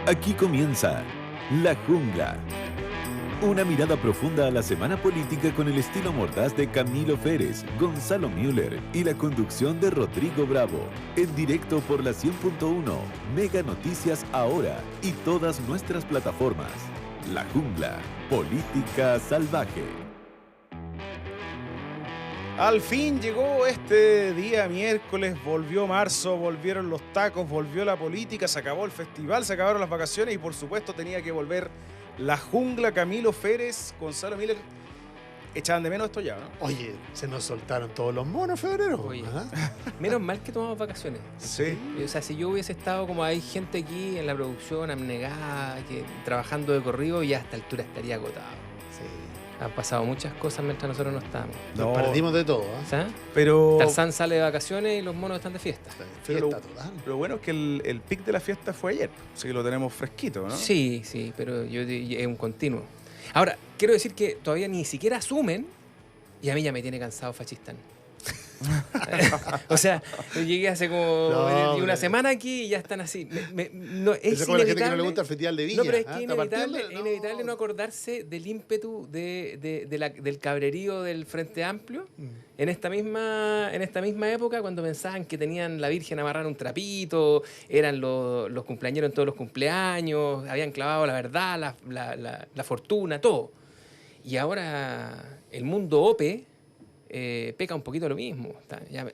Aquí comienza La Jungla. Una mirada profunda a la semana política con el estilo mordaz de Camilo Férez, Gonzalo Müller y la conducción de Rodrigo Bravo. En directo por la 100.1, Mega Noticias Ahora y todas nuestras plataformas. La Jungla, política salvaje. Al fin llegó este día miércoles, volvió marzo, volvieron los tacos, volvió la política, se acabó el festival, se acabaron las vacaciones y por supuesto tenía que volver La Jungla. Camilo Férez, Gonzalo Müller. Echaban de menos esto ya, ¿no? Oye, se nos soltaron todos los monos en febrero. Oye, ¿Ah? menos mal que tomamos vacaciones. Sí. O sea, si yo hubiese estado como hay gente aquí en la producción, abnegada, que trabajando de corrido, ya a esta altura estaría agotado. Sí. Han pasado muchas cosas mientras nosotros no estamos. Nos perdimos de todo. ¿Ah? ¿Sabes? Pero Tarzán sale de vacaciones y los monos están de fiesta. Fiesta Pero- total. lo bueno es que el pic de la fiesta fue ayer, así que lo tenemos fresquito, ¿no? Sí, pero es un continuo. Ahora, quiero decir que todavía ni siquiera asumen, y a mí ya me tiene cansado Fascistán. O sea, yo llegué hace como No, una pero- semana aquí y ya están así. No, es Esa es como la gente que no le inevitable. gusta el festival de Viña. No, pero es ¿ah? que es inevitable no acordarse del ímpetu del cabrerío del Frente Amplio en esta misma época, cuando pensaban que tenían la Virgen amarrar un trapito, eran los cumpleañeros en todos los cumpleaños, habían clavado la verdad, la fortuna, todo. Y ahora el mundo OPE peca un poquito lo mismo.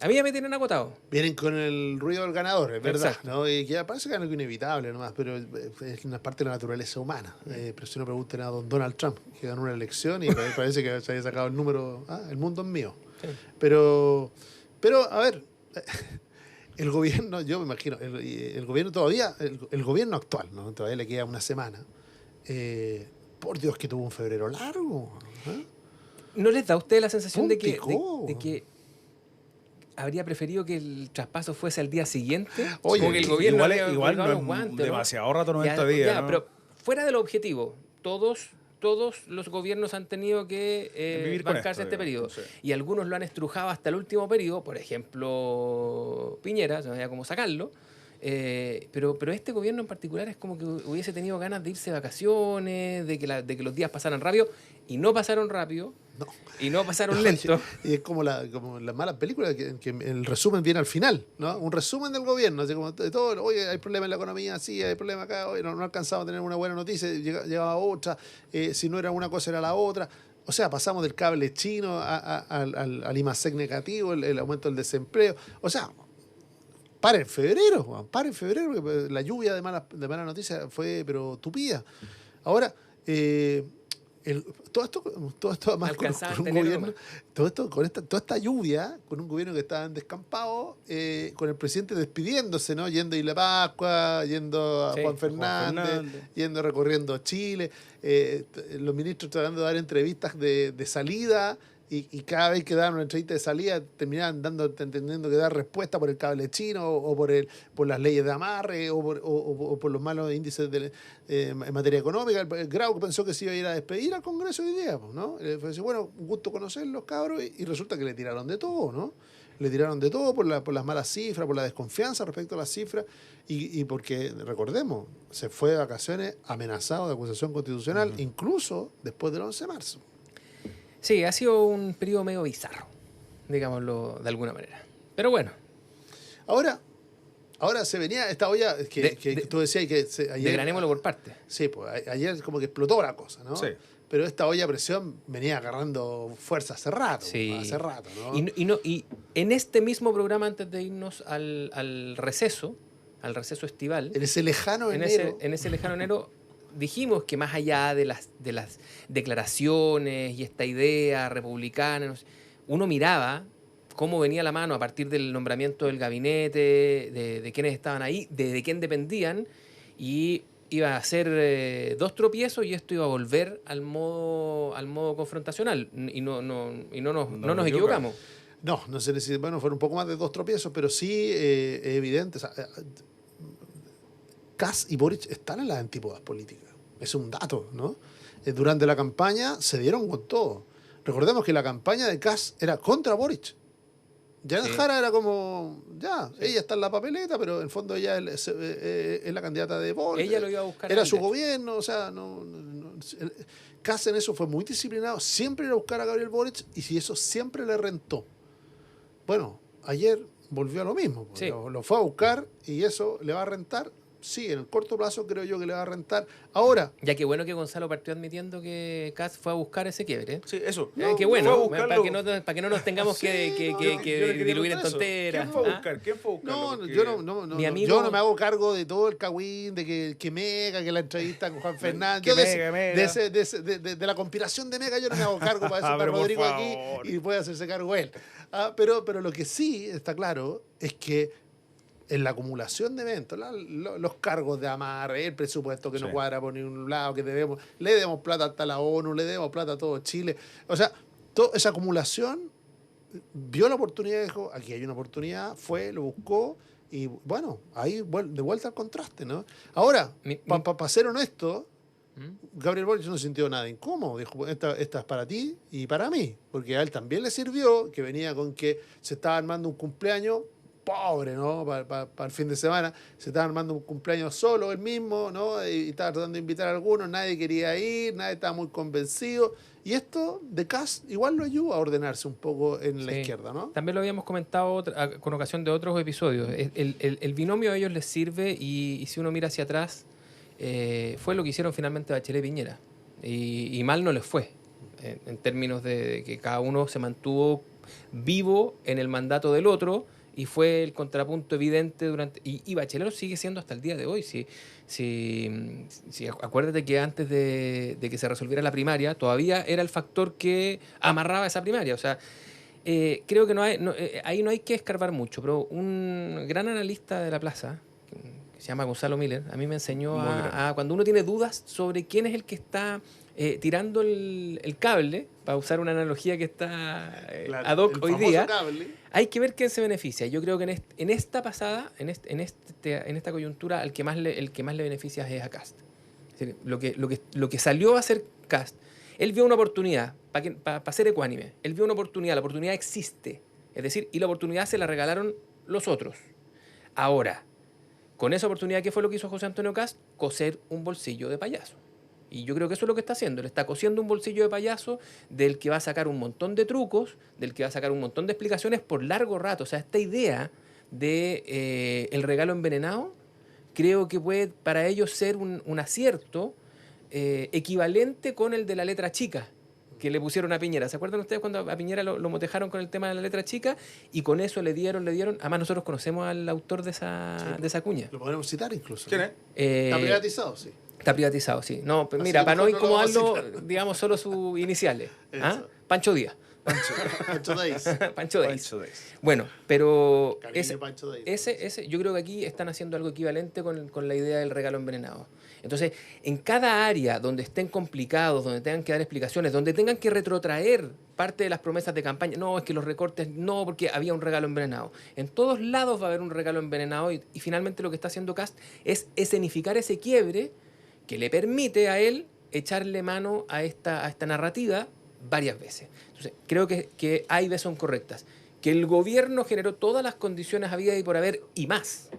A mí ya me tienen agotado. Vienen con el ruido del ganador, es verdad. Exacto. ¿No? Y que parece que es algo inevitable nomás, pero es una parte de la naturaleza humana. Pero si no pregunten a don Donald Trump, que ganó una elección y parece que se había sacado el número, el mundo es mío. Sí. Pero a ver, el gobierno, yo me imagino, el gobierno todavía, el gobierno actual, ¿no? Todavía le queda una semana. Por Dios que tuvo un febrero largo. ¿Ah? ¿No les da a usted la sensación de Picó. que habría preferido que el traspaso fuese al día siguiente? Oye, Como que el gobierno había igual colgado no los es guantes, ¿no? demasiado rato, 90 Ya, días, ya, ¿no? pero fuera del objetivo, todos los gobiernos han tenido que Vivir con bancarse esto, este periodo. digamos, sí. Y algunos lo han estrujado hasta el último periodo, por ejemplo, Piñera, no sabía cómo sacarlo. Pero este gobierno en particular es como que hubiese tenido ganas de irse de vacaciones, de que los días pasaran rápido, y no pasaron rápido, No. y no pasaron lento. Y es como las malas películas, que el resumen viene al final, ¿no? Un resumen del gobierno, así como de todo, oye, hay problemas en la economía, sí, hay problemas acá, oye, no alcanzamos a tener una buena noticia, llegaba otra, si no era una cosa era la otra. O sea, pasamos del cable chino al IMASEC negativo, el aumento del desempleo. O sea, para en febrero, Juan, para en febrero, porque la lluvia de malas noticias fue, pero tupida. Ahora, todo esto además Alcanzaba con un en enero gobierno, toda esta lluvia, con un gobierno que estaba en descampado, con el presidente despidiéndose, ¿no? Yendo a Isla Pascua, yendo a Sí, Juan Fernández, yendo recorriendo Chile, los ministros tratando de dar entrevistas de salida. Y cada vez que daban una entrevista de salida terminaban entendiendo que dar respuesta por el cable chino o por las leyes de amarre o por los malos índices en materia económica. El Grau pensó que se iba a ir a despedir al Congreso hoy día, ¿no? Fue decir, bueno, un gusto conocerlos, cabros, y resulta que le tiraron de todo, ¿no? Le tiraron de todo por las malas cifras, por la desconfianza respecto a las cifras y porque, recordemos, se fue de vacaciones amenazado de acusación constitucional, incluso después del 11 de marzo. Sí, ha sido un periodo medio bizarro, digámoslo de alguna manera. Pero bueno, Ahora se venía esta olla que tú decías que ayer, desgranémoslo por partes. Sí, pues ayer como que explotó la cosa, ¿no? Sí. Pero esta olla a presión venía agarrando fuerza hace rato, Sí. ¿no? Y en este mismo programa, antes de irnos al receso estival, En ese lejano en enero. ese lejano enero, dijimos que más allá de las declaraciones y esta idea republicana, no sé, uno miraba cómo venía la mano a partir del nombramiento del gabinete, de quiénes estaban ahí, de quién dependían, y iba a ser 2 tropiezos y esto iba a volver al modo confrontacional. Y no nos equivocamos. No se necesita, bueno, fueron un poco más de 2 tropiezos, pero sí es evidente. O sea, Kass y Boric están en las antípodas políticas. Es un dato, ¿no? Durante la campaña se dieron con todo. Recordemos que la campaña de Kass era contra Boric. Janet Jara era como, ella está en la papeleta, pero en el fondo ella es la candidata de Boric. Ella lo iba a buscar. Era su gobierno, o sea, Kast en eso fue muy disciplinado, siempre iba a buscar a Gabriel Boric y si eso siempre le rentó. Bueno, ayer volvió a lo mismo, Sí. lo fue a buscar y eso le va a rentar. Sí, en el corto plazo creo yo que le va a rentar. Ahora... Ya que bueno que Gonzalo partió admitiendo que Kast fue a buscar ese quiebre. ¿Eh? Sí, eso. Qué bueno, Fue a para buscarlo. que no nos tengamos que diluir en tonteras. ¿Quién fue a buscar? ¿Quién fue a buscar? No, Porque- yo no me hago cargo de todo el cagüín, de que Mega, que la entrevista con Juan Fernández. Que Yo Mega. de la conspiración de Mega yo no me hago cargo, para eso está Pero por Rodrigo favor. aquí y puede hacerse cargo él. Pero lo que sí está claro es que en la acumulación de eventos, los cargos de amarre, el presupuesto que no Sí. cuadra por ningún lado, que le demos plata hasta la ONU, le demos plata a todo Chile. O sea, toda esa acumulación vio la oportunidad, dijo, aquí hay una oportunidad, fue, lo buscó y bueno, ahí de vuelta al contraste, ¿no? Ahora, para ser honesto, Gabriel Boric no sintió nada incómodo, dijo, esta es para ti y para mí, porque a él también le sirvió, que venía con que se estaba armando un cumpleaños pobre, ¿no? Para el fin de semana, se estaba armando un cumpleaños solo él mismo, ¿no? Y estaba tratando de invitar a algunos, nadie quería ir, nadie estaba muy convencido. Y esto de Kast igual lo ayuda a ordenarse un poco en la izquierda, ¿no? También lo habíamos comentado con ocasión de otros episodios. El binomio a ellos les sirve y si uno mira hacia atrás, fue lo que hicieron finalmente Bachelet y Piñera. Y mal no les fue, en términos de que cada uno se mantuvo vivo en el mandato del otro y fue el contrapunto evidente durante... Y Bachelet lo sigue siendo hasta el día de hoy. Acuérdate que antes de que se resolviera la primaria, todavía era el factor que amarraba esa primaria. O sea, creo que ahí no hay que escarbar mucho, pero un gran analista de la plaza, que se llama Gonzalo Miller, a mí me enseñó a cuando uno tiene dudas sobre quién es el que está tirando el cable, para usar una analogía que está ad hoc hoy día, hay que ver quién se beneficia. Yo creo que en esta pasada, en esta coyuntura, el que más le beneficia es a Kast. Es decir, lo que salió a hacer Kast, él vio una oportunidad, para ser ecuánime, él vio una oportunidad, la oportunidad existe. Es decir, y la oportunidad se la regalaron los otros. Ahora, con esa oportunidad, ¿qué fue lo que hizo José Antonio Kast? Coser un bolsillo de payaso. Y yo creo que eso es lo que está haciendo. Le está cosiendo un bolsillo de payaso del que va a sacar un montón de trucos, del que va a sacar un montón de explicaciones por largo rato. O sea, esta idea de el regalo envenenado, creo que puede para ellos ser un acierto equivalente con el de la letra chica que le pusieron a Piñera. ¿Se acuerdan ustedes cuando a Piñera lo motejaron con el tema de la letra chica? Y con eso le dieron. Además, nosotros conocemos al autor de esa cuña. Lo podemos citar incluso. ¿Quién es? Está privatizado, sí. Está privatizado, sí. No, Así mira, que para no mejor no lo vamos a incomodarlo, digamos solo sus iniciales. Eso. Pancho Díaz. Pancho Days. Pancho Díaz. Pancho Days. Bueno, pero Cariño, Pancho Days. yo creo que aquí están haciendo algo equivalente con la idea del regalo envenenado. Entonces, en cada área donde estén complicados, donde tengan que dar explicaciones, donde tengan que retrotraer parte de las promesas de campaña, no, es que los recortes, no, porque había un regalo envenenado. En todos lados va a haber un regalo envenenado y finalmente lo que está haciendo Kast es escenificar ese quiebre que le permite a él echarle mano a esta narrativa varias veces. Entonces, creo que A y B son correctas. Que el gobierno generó todas las condiciones habidas y por haber y más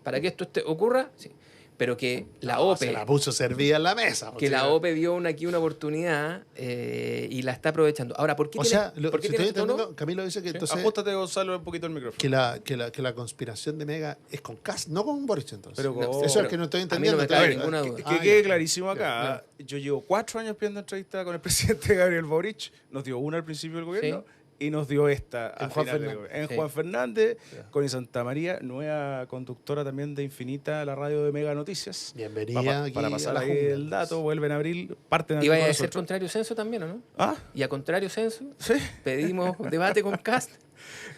para que esto ocurra, sí. Pero que la OPE... Se la puso servida en la mesa. Que la OPE vio aquí una oportunidad y la está aprovechando. Ahora, ¿por qué O tiene, sea, ¿por qué si tiene estoy tono? entendiendo, Camilo dice que entonces Ajustate, Gonzalo, un poquito el micrófono. que la conspiración de Mega es con Kast, no con Boric entonces. Pero con- Eso es pero lo que no estoy a mí no entendiendo. me cabe Claro, ninguna duda. Que quede clarísimo acá. Yo llevo 4 años pidiendo entrevista con el presidente Gabriel Boric. Nos dio una al principio del gobierno y nos dio esta En al Juan final del Fernández. gobierno. En Sí. Juan Fernández, con Santa María, nueva conductora también de Infinita, la radio de Mega Noticias. Bienvenida aquí Para pasar a la ahí jungla. el dato, vuelve en abril, parten ¿Y vaya con a ser nosotros. contrario censo también o no? ¿Ah? Y a contrario censo, Sí. pedimos debate con Kast.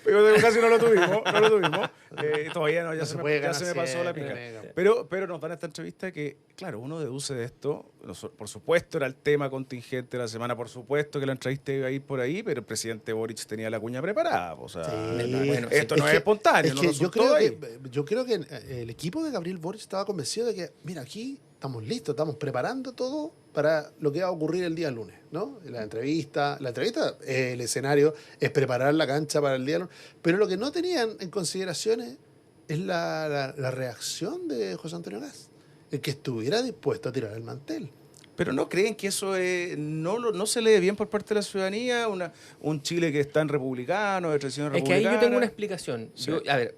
Pero casi no lo tuvimos, todavía no, No ya, se se, puede me, ya ganar se me pasó la siempre, pica. Mega. Pero nos dan esta entrevista que, claro, uno deduce de esto, por supuesto era el tema contingente de la semana, por supuesto que la entrevista iba a ir por ahí, pero el presidente Boric tenía la cuña preparada. O sea, Sí. bueno, esto sí. no es espontáneo, Es no que resultó ahí. yo creo que el equipo de Gabriel Boric estaba convencido de que, mira, aquí estamos listos, estamos preparando todo para lo que va a ocurrir el día lunes, ¿no? La entrevista, el escenario es preparar la cancha para el día lunes, pero lo que no tenían en consideración es la reacción de José Antonio Kast, el que estuviera dispuesto a tirar el mantel. Pero ¿no creen que eso no se lee bien por parte de la ciudadanía? Un Chile que es tan republicano, de tradición republicana. Es que ahí yo tengo una explicación. Sí. A ver,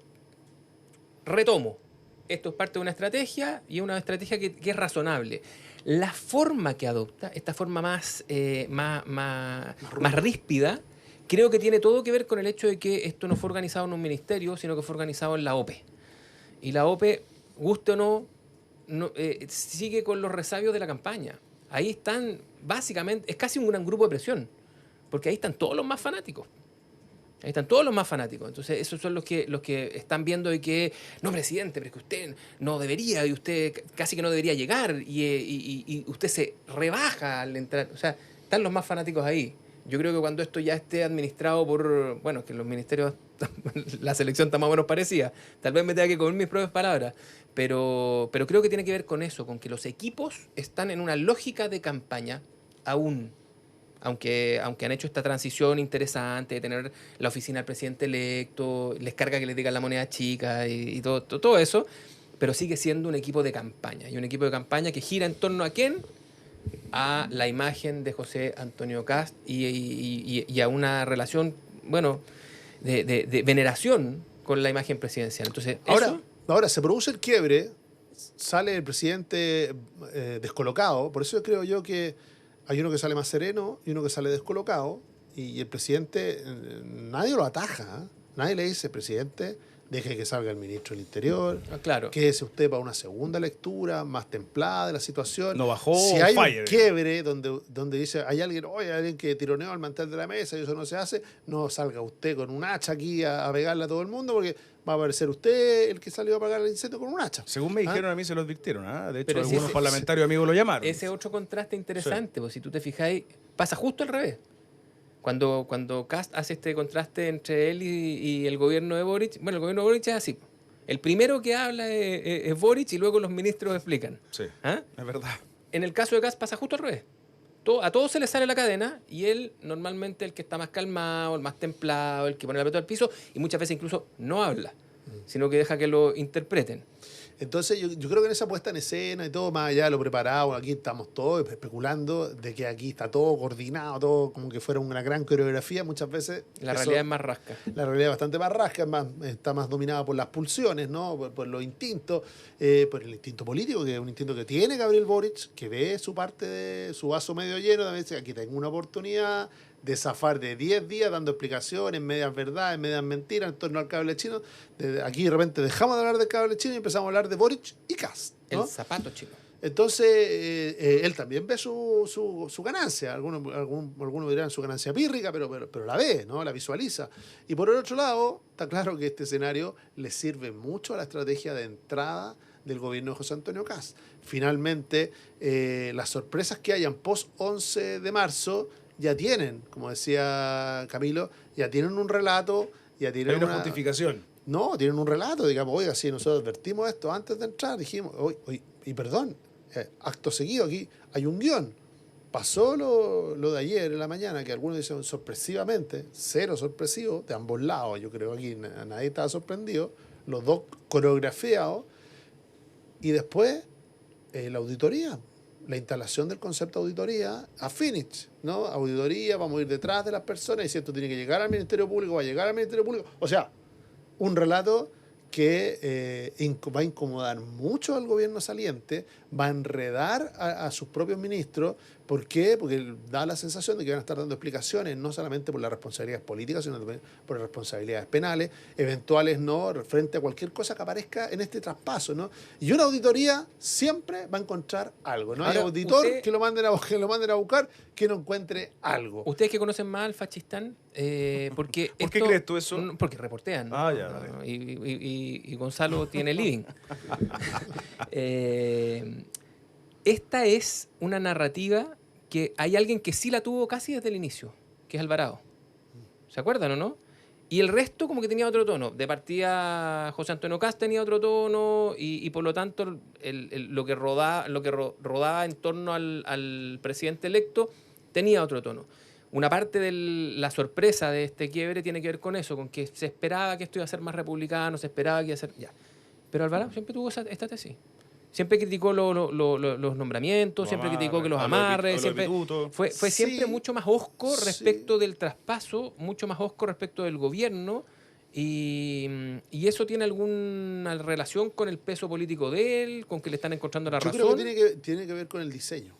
retomo. Esto es parte de una estrategia y una estrategia que es razonable. La forma que adopta, esta forma más ríspida, creo que tiene todo que ver con el hecho de que esto no fue organizado en un ministerio, sino que fue organizado en la OPE. Y la OPE, guste o no, sigue con los resabios de la campaña. Ahí están, básicamente, es casi un gran grupo de presión, porque ahí están todos los más fanáticos. Ahí están todos los más fanáticos. Entonces, esos son los que están viendo de que, no, presidente, pero es que usted no debería, y usted casi que no debería llegar, y usted se rebaja al entrar. O sea, están los más fanáticos ahí. Yo creo que cuando esto ya esté administrado por, bueno, que los ministerios, la selección está más o menos parecida, tal vez me tenga que comer mis propias palabras, pero creo que tiene que ver con eso, con que los equipos están en una lógica de campaña aún. Aunque han hecho esta transición interesante de tener la oficina del presidente electo, les carga que les digan la moneda chica y todo eso, pero sigue siendo un equipo de campaña. Y un equipo de campaña que gira en torno a ¿quién? A la imagen de José Antonio Kast y a una relación, bueno, de veneración con la imagen presidencial. Entonces, Ahora se produce el quiebre, sale el presidente descolocado, por eso creo yo que hay uno que sale más sereno y uno que sale descolocado, y el presidente, nadie lo ataja, ¿eh? Nadie le dice, presidente, deje que salga el ministro del Interior, claro, quédese usted para una segunda lectura más templada de la situación. No bajó. Si hay un quiebre donde dice, hay alguien que tironeó al mantel de la mesa y eso no se hace, no salga usted con un hacha aquí a pegarle a todo el mundo, porque va a parecer usted el que salió a apagar el incendio con un hacha. Según me dijeron, a mí se lo advirtieron. De hecho, pero algunos parlamentarios amigos lo llamaron. Ese otro contraste interesante, pues si tú te fijáis, pasa justo al revés. Cuando Kast hace este contraste entre él y el gobierno de Boric, bueno, el gobierno de Boric es así. El primero que habla es Boric y luego los ministros explican. Sí, es verdad. En el caso de Kast pasa justo al revés. A todos se les sale la cadena y él, normalmente, el que está más calmado, el más templado, el que pone la pelota al piso, y muchas veces incluso no habla, sino que deja que lo interpreten. Entonces yo creo que en esa puesta en escena y todo, más allá de lo preparado, aquí estamos todos especulando de que aquí está todo coordinado, todo como que fuera una gran coreografía. Muchas veces la realidad es más rasca. La realidad es bastante más rasca, está más dominada por las pulsiones, ¿no? Por los instintos, por el instinto político, que es un instinto que tiene Gabriel Boric, que ve su parte de su vaso medio lleno, también dice, aquí tengo una oportunidad de zafar de 10 días dando explicaciones, medias verdades, medias mentiras en torno al cable chino. Aquí de repente dejamos de hablar del cable chino y empezamos a hablar de Boric y Kast, ¿no? El zapato chino. Entonces, él también ve su ganancia. Algunos dirán su ganancia pírrica, pero la ve, ¿no? La visualiza. Y por el otro lado, está claro que este escenario le sirve mucho a la estrategia de entrada del gobierno de José Antonio Kast. Finalmente, las sorpresas que hayan post-11 de marzo ya tienen, como decía Camilo, ya tienen un relato, ya tienen hay una justificación. No, tienen un relato, digamos, oiga, si nosotros advertimos esto antes de entrar, dijimos, y perdón, acto seguido aquí hay un guión. Pasó lo de ayer en la mañana, que algunos dicen sorpresivamente, cero sorpresivo, de ambos lados, yo creo que aquí nadie estaba sorprendido, los dos coreografiados, y después la auditoría. La instalación del concepto de auditoría a finish, ¿no? Auditoría, vamos a ir detrás de las personas y si esto tiene que llegar al Ministerio Público, va a llegar al Ministerio Público. O sea, un relato que va a incomodar mucho al gobierno saliente, va a enredar a sus propios ministros. ¿Por qué? Porque da la sensación de que van a estar dando explicaciones, no solamente por las responsabilidades políticas, sino también por las responsabilidades penales, eventuales, ¿no? Frente a cualquier cosa que aparezca en este traspaso, ¿no? Y una auditoría siempre va a encontrar algo. No hay auditor que lo manden a buscar que no encuentre algo. Ustedes que conocen más al Facchistán, porque ¿por qué crees tú eso? Porque reportean. Ah, ya, vale. Y Gonzalo tiene living. Esta es una narrativa que hay alguien que sí la tuvo casi desde el inicio, que es Alvarado. ¿Se acuerdan o no? Y el resto como que tenía otro tono. De partida José Antonio Kast tenía otro tono y por lo tanto lo que rodaba en torno al presidente electo tenía otro tono. Una parte de la sorpresa de este quiebre tiene que ver con eso, con que se esperaba que esto iba a ser más republicano, se esperaba que iba a ser... Ya. Pero Alvarado siempre tuvo esta tesis. Siempre criticó los nombramientos, siempre criticó que los amarres, siempre fue siempre mucho más hosco respecto del traspaso, mucho más hosco respecto del gobierno, y eso tiene alguna relación con el peso político de él, con que le están encontrando la razón. Yo creo que tiene que ver con el diseño.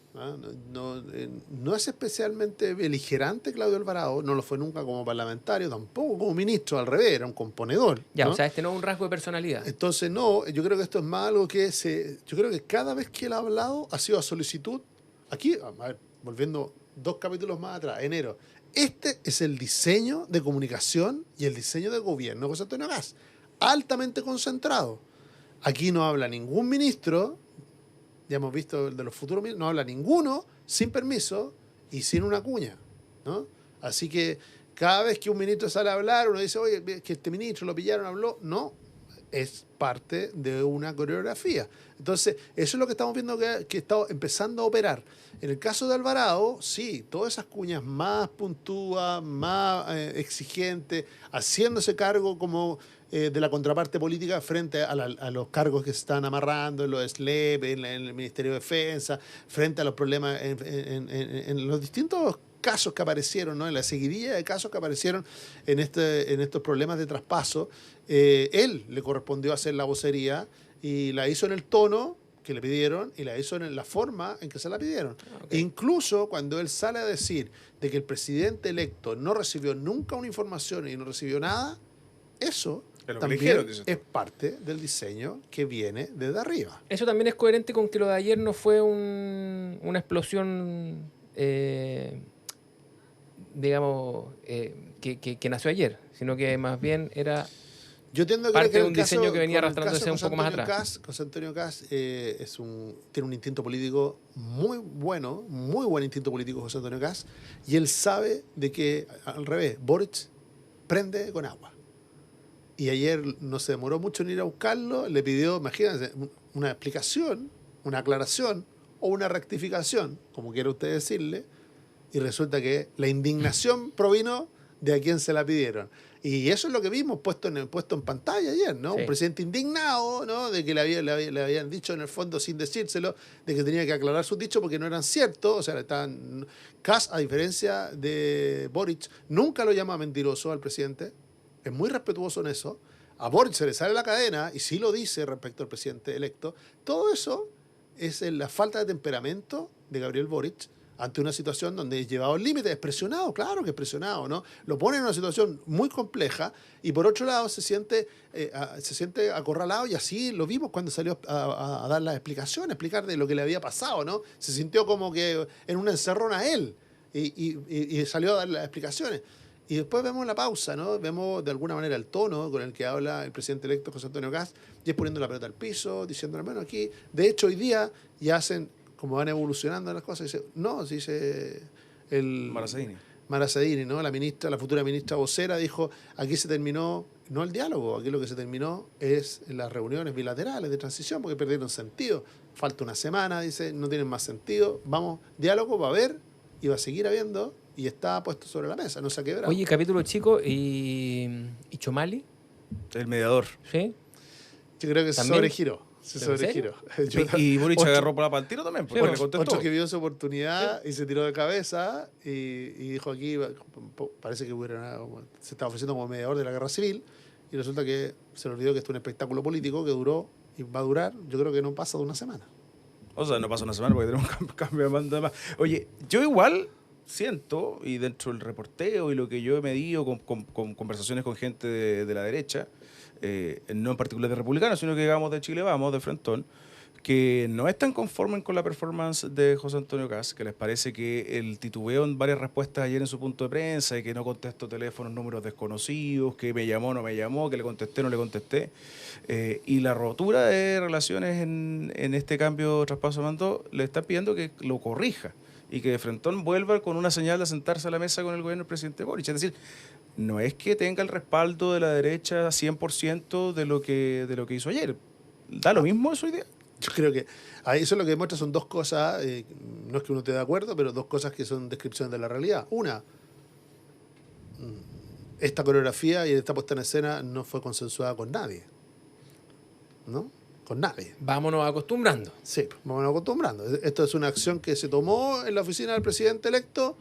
No es especialmente beligerante Claudio Alvarado, no lo fue nunca como parlamentario, tampoco como ministro, al revés, era un componedor. Ya, ¿no? O sea, no es un rasgo de personalidad. Entonces, no, yo creo que esto es más algo que yo creo que cada vez que él ha hablado ha sido a solicitud. Aquí, a ver, volviendo 2 capítulos más atrás, enero. Este es el diseño de comunicación y el diseño de gobierno de José Antonio Kast, altamente concentrado. Aquí no habla ningún ministro. Ya hemos visto el de los futuros ministros, no habla ninguno sin permiso y sin una cuña, ¿no? Así que cada vez que un ministro sale a hablar, uno dice, oye, que este ministro lo pillaron, habló. No, es parte de una coreografía. Entonces, eso es lo que estamos viendo que está empezando a operar. En el caso de Alvarado, sí, todas esas cuñas más puntúas, más exigentes, haciéndose cargo como... de la contraparte política frente a los cargos que se están amarrando en los SLEP, en el Ministerio de Defensa, frente a los problemas en los distintos casos que aparecieron, ¿no? En la seguidilla de casos que aparecieron en estos problemas de traspaso. Él le correspondió hacer la vocería y la hizo en el tono que le pidieron y la hizo en la forma en que se la pidieron. Okay. Incluso cuando él sale a decir de que el presidente electo no recibió nunca una información y no recibió nada, eso... también es parte del diseño que viene desde arriba. Eso también es coherente con que lo de ayer no fue una explosión, digamos, que nació ayer, sino que más bien era parte de un diseño que venía arrastrándose un poco más atrás. José Antonio Kast tiene un instinto político muy bueno, muy buen instinto político José Antonio Kast, y él sabe de que, al revés, Boric prende con agua. Y ayer no se demoró mucho en ir a buscarlo, le pidió, imagínense, una explicación, una aclaración o una rectificación, como quiera usted decirle, y resulta que la indignación provino de a quien se la pidieron. Y eso es lo que vimos puesto en pantalla ayer, ¿no? Sí. Un presidente indignado, ¿no? De que le habían dicho en el fondo sin decírselo, de que tenía que aclarar sus dichos porque no eran ciertos. O sea, Kast, a diferencia de Boric, nunca lo llama mentiroso al presidente. Es muy respetuoso en eso. A Boric se le sale la cadena y sí lo dice respecto al presidente electo. Todo eso es la falta de temperamento de Gabriel Boric ante una situación donde es llevado al límite, es presionado, claro que es presionado, ¿no? Lo pone en una situación muy compleja y por otro lado se siente acorralado, y así lo vimos cuando salió a dar las explicaciones, explicar de lo que le había pasado, ¿no? Se sintió como que en una encerrona a él y salió a dar las explicaciones. Y después vemos la pausa, ¿no? Vemos de alguna manera el tono con el que habla el presidente electo José Antonio Kast, y es poniendo la pelota al piso, diciendo, bueno, aquí, de hecho hoy día ya hacen, como van evolucionando las cosas, dice el Marazadini, ¿no? La futura ministra vocera dijo, aquí se terminó, no el diálogo, aquí lo que se terminó es las reuniones bilaterales de transición, porque perdieron sentido. Falta una semana, dice, no tienen más sentido, vamos, diálogo va a haber y va a seguir habiendo. Y está puesto sobre la mesa, no se ha quebrado. Oye, capítulo chico, ¿y Chomali? El mediador. ¿Sí? Yo creo que se sobregiró. Y Boric agarró por la pantera también, porque le contestó. Otro que vio su oportunidad y se tiró de cabeza y dijo aquí, parece que se estaba ofreciendo como mediador de la guerra civil, y resulta que se le olvidó que esto es un espectáculo político que duró y va a durar, yo creo que no pasa de una semana. O sea, no pasa una semana porque tenemos un cambio de mando además. Oye, yo igual siento, y dentro del reporteo y lo que yo he medido con conversaciones con gente de la derecha, no en particular de republicanos, sino que digamos de Chile Vamos, de Frentón, que no están conformes con la performance de José Antonio Kast, que les parece que el titubeo en varias respuestas ayer en su punto de prensa, y que no contesto teléfonos, números desconocidos, que me llamó, no me llamó, que le contesté, no le contesté, y la rotura de relaciones en este cambio de traspaso de mando, le están pidiendo que lo corrija y que de Frentón vuelva con una señal de sentarse a la mesa con el gobierno del presidente Boric. Es decir, no es que tenga el respaldo de la derecha 100% de lo que hizo ayer. ¿Da lo mismo eso hoy día? Yo creo que eso lo que demuestra son dos cosas, no es que uno esté de acuerdo, pero dos cosas que son descripciones de la realidad. Una, esta coreografía y esta puesta en escena no fue consensuada con nadie, ¿no? Con nadie. Vámonos acostumbrando. Sí, vámonos acostumbrando. Esto es una acción que se tomó en la oficina del presidente electo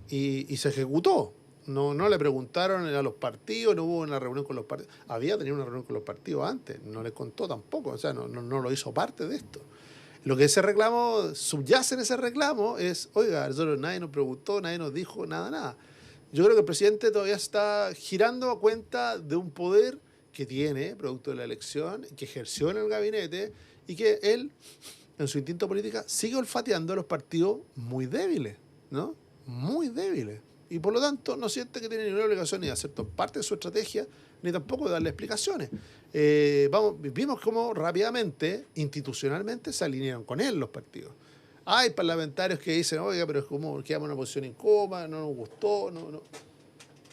y se ejecutó. No le preguntaron a los partidos, no hubo una reunión con los partidos. Había tenido una reunión con los partidos antes, no les contó tampoco, o sea, no lo hizo parte de esto. Lo que ese reclamo, subyace en ese reclamo es, oiga, nosotros nadie nos preguntó, nadie nos dijo nada. Yo creo que el presidente todavía está girando a cuenta de un poder que tiene, producto de la elección, que ejerció en el gabinete y que él, en su instinto política, sigue olfateando a los partidos muy débiles, ¿no? Muy débiles. Y por lo tanto no siente que tiene ninguna obligación ni de hacer parte de su estrategia, ni tampoco de darle explicaciones. Vimos cómo rápidamente, institucionalmente, se alinearon con él los partidos. Hay parlamentarios que dicen, oiga, pero es como quedamos en una posición incómoda, no nos gustó, no.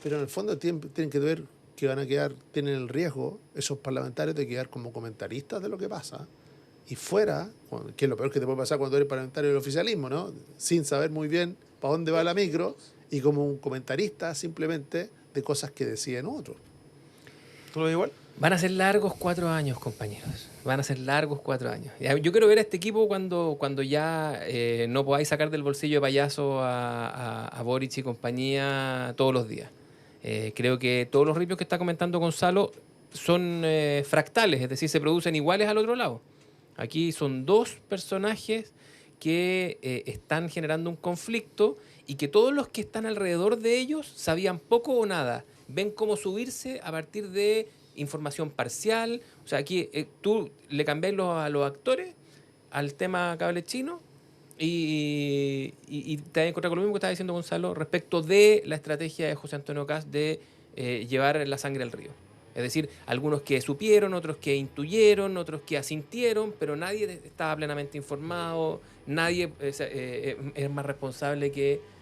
Pero en el fondo tienen que ver que tienen el riesgo, esos parlamentarios, de quedar como comentaristas de lo que pasa. Y fuera, que es lo peor que te puede pasar cuando eres parlamentario del oficialismo, ¿no? Sin saber muy bien para dónde va la micro, y como un comentarista simplemente de cosas que deciden otros. ¿Tú lo ves igual? Van a ser largos 4 años, compañeros. Van a ser largos 4 años. Yo quiero ver a este equipo cuando ya no podáis sacar del bolsillo de payaso a Boric y compañía todos los días. Creo que todos los ripios que está comentando Gonzalo son fractales, es decir, se producen iguales al otro lado. Aquí son dos personajes que están generando un conflicto y que todos los que están alrededor de ellos sabían poco o nada. Ven cómo subirse a partir de información parcial. O sea, aquí tú le cambiáis a los actores al tema cable chino y te vas a encontrar con lo mismo que estaba diciendo Gonzalo respecto de la estrategia de José Antonio Kast de llevar la sangre al río. Es decir, algunos que supieron, otros que intuyeron, otros que asintieron, pero nadie estaba plenamente informado, nadie es más responsable que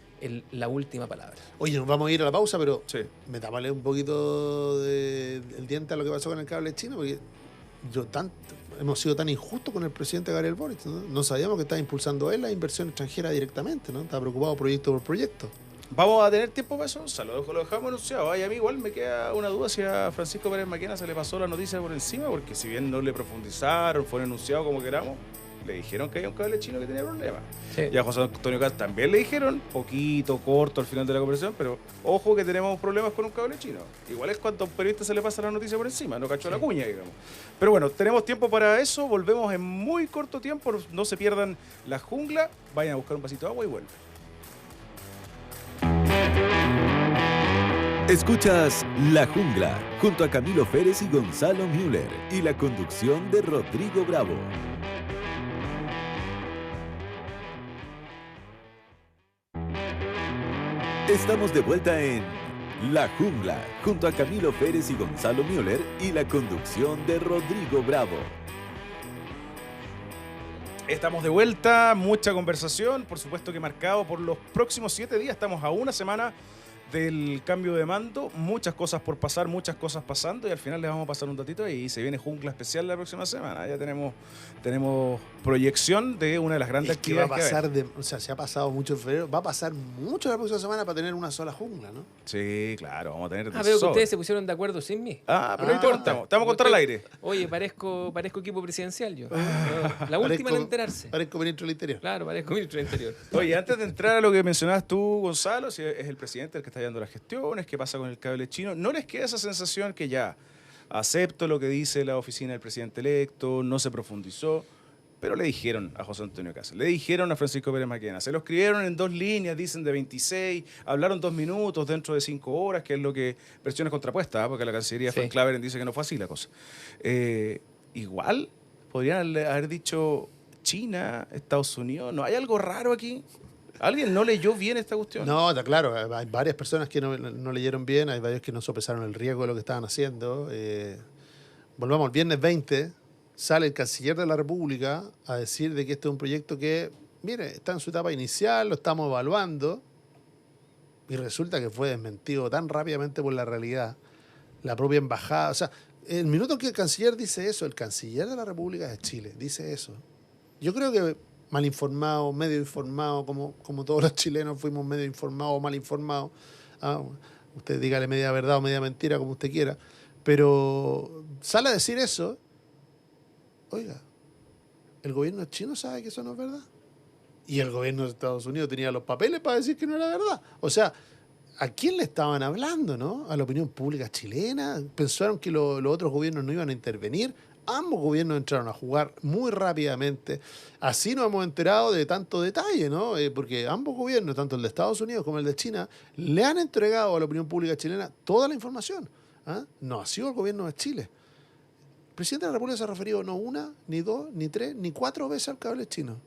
la última palabra. Oye, nos vamos a ir a la pausa, pero Sí. metámosle un poquito el diente a lo que pasó con el cable chino, porque hemos sido tan injustos con el presidente Gabriel Boric, ¿no? No sabíamos que estaba impulsando él la inversión extranjera directamente, ¿no? Estaba preocupado proyecto por proyecto. ¿Vamos a tener tiempo para eso? Lo dejamos anunciado. Ay, a mí igual me queda una duda si a Francisco Pérez Maquena se le pasó la noticia por encima, porque si bien no le profundizaron, fue anunciado como queramos, le dijeron que había un cable chino que tenía problemas. Sí. Y a José Antonio Kast también le dijeron, poquito, corto al final de la conversación, pero ojo que tenemos problemas con un cable chino. Igual es cuando a un periodista se le pasa la noticia por encima, no cachó la cuña, digamos. Pero bueno, tenemos tiempo para eso, volvemos en muy corto tiempo, no se pierdan la jungla, vayan a buscar un vasito de agua y vuelven. Escuchas La Jungla junto a Camilo Férez y Gonzalo Müller y la conducción de Rodrigo Bravo. Estamos de vuelta en La Jungla junto a Camilo Férez y Gonzalo Müller y la conducción de Rodrigo Bravo. Estamos de vuelta, mucha conversación, por supuesto que marcado por los próximos 7 días, estamos a una semana del cambio de mando, muchas cosas por pasar, muchas cosas pasando y al final les vamos a pasar un datito y se viene Jungla Especial la próxima semana. Ya tenemos proyección de una de las grandes Es que va a actividades pasar, se ha pasado mucho en febrero, va a pasar mucho la próxima semana para tener una sola jungla, ¿no? Sí, claro, vamos a tener de Veo que sobra. ustedes se pusieron de acuerdo sin mí. Pero no importa, estamos contra el aire. Oye, parezco equipo presidencial yo. La última en enterarse. Parezco ministro del Interior. Claro, parezco ministro del Interior. Oye, antes de entrar a lo que mencionabas tú, Gonzalo, si es el presidente el que está llevando las gestiones, qué pasa con el cable chino, ¿no les queda esa sensación que ya acepto lo que dice la oficina del presidente electo, no se profundizó, pero le dijeron a José Antonio Kast, le dijeron a Francisco Pérez Maquena, se lo escribieron en 2 líneas, dicen de 26, hablaron 2 minutos dentro de 5 horas, que es lo que, versiones contrapuestas, porque la Cancillería Sí. Frank Claveren dice que no fue así la cosa. Igual podrían haber dicho China, Estados Unidos, ¿no hay algo raro aquí? ¿Alguien no leyó bien esta cuestión? No, está claro, hay varias personas que no leyeron bien, hay varios que no sopesaron el riesgo de lo que estaban haciendo. Volvamos al viernes 20, sale el canciller de la República a decir de que este es un proyecto que, mire, está en su etapa inicial, lo estamos evaluando. Y resulta que fue desmentido tan rápidamente por la realidad, la propia embajada. O sea, el minuto que el canciller dice eso, el canciller de la República de Chile dice eso. Yo creo que mal informado, medio informado, como todos los chilenos fuimos medio informados o mal informados. Usted dígale media verdad o media mentira, como usted quiera. Pero sale a decir eso. Oiga, el gobierno chino sabe que eso no es verdad. Y el gobierno de Estados Unidos tenía los papeles para decir que no era verdad. O sea, ¿a quién le estaban hablando, no? ¿A la opinión pública chilena? ¿Pensaron que los otros gobiernos no iban a intervenir? Ambos gobiernos entraron a jugar muy rápidamente. Así nos hemos enterado de tanto detalle, ¿no? Porque ambos gobiernos, tanto el de Estados Unidos como el de China, le han entregado a la opinión pública chilena toda la información. No ha sido el gobierno de Chile. El presidente de la República se ha referido no una, ni dos, ni tres, ni cuatro veces al cable chino.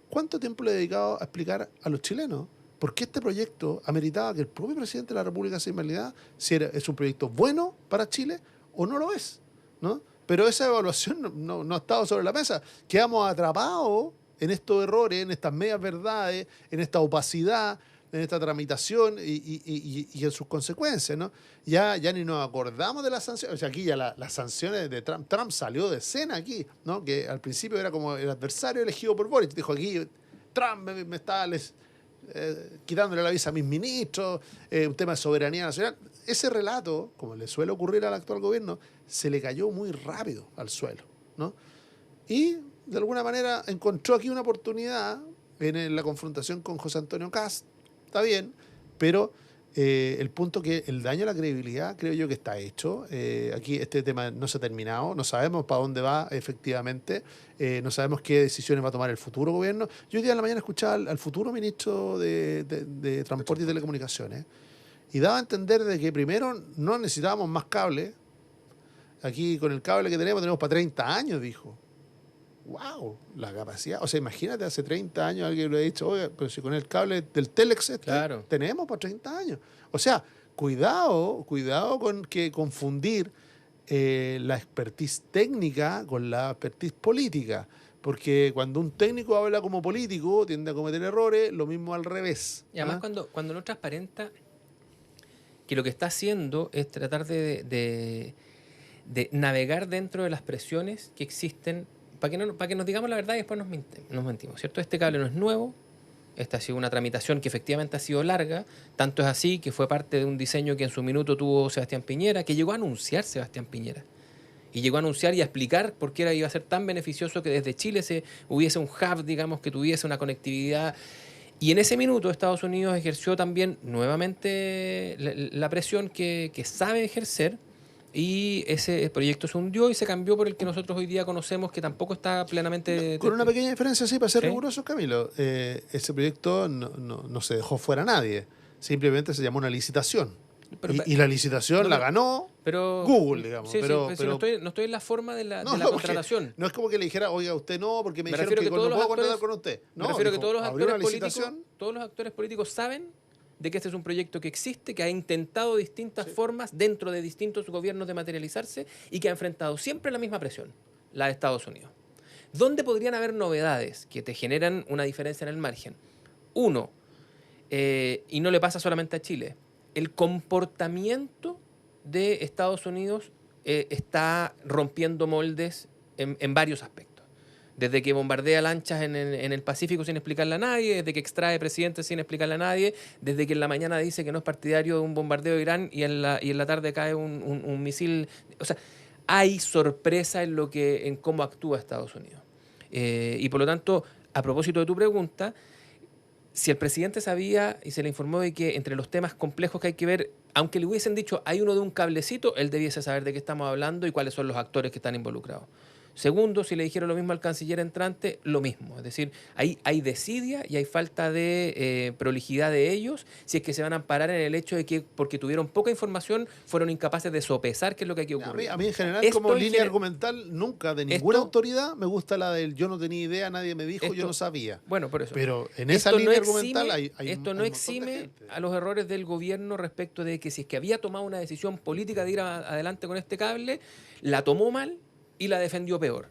¿Cuánto tiempo le ha dedicado a explicar a los chilenos por qué este proyecto ameritaba que el propio presidente de la República se invalidara si es un proyecto bueno para Chile o no lo es, ¿no? Pero esa evaluación no ha estado sobre la mesa. Quedamos atrapados en estos errores, en estas medias verdades, en esta opacidad, en esta tramitación y en sus consecuencias, ¿no? Ya ni nos acordamos de las sanciones. O sea, aquí ya las sanciones de Trump. Trump salió de escena aquí, ¿no? Que al principio era como el adversario elegido por Boric. Dijo aquí, Trump me está quitándole la visa a mis ministros, un tema de soberanía nacional. Ese relato, como le suele ocurrir al actual gobierno, se le cayó muy rápido al suelo, ¿no? Y de alguna manera encontró aquí una oportunidad en la confrontación con José Antonio Kast. Está bien, pero el punto que el daño a la credibilidad creo yo que está hecho. Aquí este tema no se ha terminado, no sabemos para dónde va efectivamente, no sabemos qué decisiones va a tomar el futuro gobierno. Yo hoy día en la mañana escuchaba al futuro ministro de Transporte y Telecomunicaciones y daba a entender de que primero no necesitábamos más cable. Aquí con el cable que tenemos para 30 años, dijo. ¡Wow! La capacidad. O sea, imagínate, hace 30 años alguien le ha dicho, oiga, pero si con el cable del Telex claro, tenemos para 30 años. O sea, cuidado con que confundir la expertise técnica con la expertise política. Porque cuando un técnico habla como político, tiende a cometer errores, lo mismo al revés. Y además cuando no transparenta, que lo que está haciendo es tratar de navegar dentro de las presiones que existen para que nos digamos la verdad y después nos mentimos, ¿cierto? Este cable no es nuevo, esta ha sido una tramitación que efectivamente ha sido larga, tanto es así que fue parte de un diseño que en su minuto tuvo Sebastián Piñera, que llegó a anunciar Sebastián Piñera, y llegó a anunciar y a explicar por qué iba a ser tan beneficioso que desde Chile hubiese un hub, digamos, que tuviese una conectividad. Y en ese minuto Estados Unidos ejerció también nuevamente la presión que sabe ejercer, y ese proyecto se hundió y se cambió por el que nosotros hoy día conocemos, que tampoco está plenamente... Con una pequeña diferencia, sí, para ser rigurosos, Camilo. Ese proyecto no se dejó fuera a nadie. Simplemente se llamó una licitación. Y la licitación la ganó Google, digamos. Sí, pero no estoy en la forma de la contratación. No es como que le dijera, oiga, usted no, porque me dijeron que no puedo contratar con usted. No, me refiero dijo, que todos los actores políticos saben de que este es un proyecto que existe, que ha intentado distintas formas dentro de distintos gobiernos de materializarse y que ha enfrentado siempre la misma presión, la de Estados Unidos. ¿Dónde podrían haber novedades que te generan una diferencia en el margen? Uno, y no le pasa solamente a Chile, el comportamiento de Estados Unidos está rompiendo moldes en varios aspectos. Desde que bombardea lanchas en el Pacífico sin explicarle a nadie, desde que extrae presidentes sin explicarle a nadie, desde que en la mañana dice que no es partidario de un bombardeo de Irán y en la tarde cae un misil. O sea, hay sorpresa en cómo actúa Estados Unidos. Y por lo tanto, a propósito de tu pregunta, si el presidente sabía y se le informó de que entre los temas complejos que hay que ver, aunque le hubiesen dicho hay uno de un cablecito, él debiese saber de qué estamos hablando y cuáles son los actores que están involucrados. Segundo, si le dijeron lo mismo al canciller entrante, lo mismo. Es decir, hay desidia y hay falta de prolijidad de ellos si es que se van a amparar en el hecho de que porque tuvieron poca información fueron incapaces de sopesar qué es lo que hay que ocurrir. A mí en general, como línea argumental, nunca de ninguna autoridad me gusta la del yo no tenía idea, nadie me dijo, yo no sabía. Bueno, por eso. Pero en esa línea argumental hay esto no exime a los errores del gobierno respecto de que si es que había tomado una decisión política de ir adelante con este cable, la tomó mal y la defendió peor.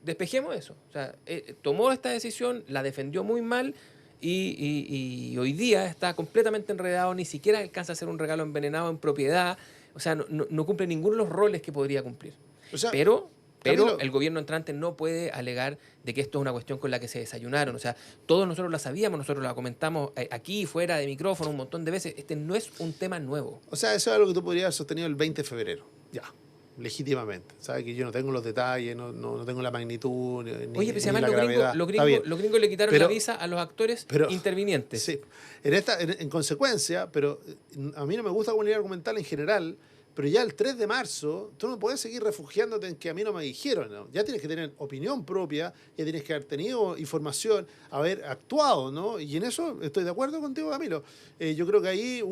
Despejemos eso. O sea, tomó esta decisión, la defendió muy mal, y hoy día está completamente enredado, ni siquiera alcanza a hacer un regalo envenenado en propiedad, o sea, no cumple ninguno de los roles que podría cumplir. O sea, Pero Camilo, el gobierno entrante no puede alegar de que esto es una cuestión con la que se desayunaron. O sea, todos nosotros la sabíamos, nosotros la comentamos aquí, fuera de micrófono, un montón de veces. Este no es un tema nuevo. O sea, eso es algo que tú podrías haber sostenido el 20 de febrero. Ya, legítimamente. Sabes que yo no tengo los detalles, no tengo la magnitud, ni, Oye, pero ni la además gravedad. los Está bien. gringos le quitaron Pero- la visa a los actores intervinientes. Sí. En consecuencia, pero a mí no me gusta comunidad argumental en general, pero ya el 3 de marzo tú no puedes seguir refugiándote en que a mí no me dijeron, ¿no? Ya tienes que tener opinión propia, ya tienes que haber tenido información, haber actuado, ¿no? Y en eso estoy de acuerdo contigo, Camilo. Yo creo que ahí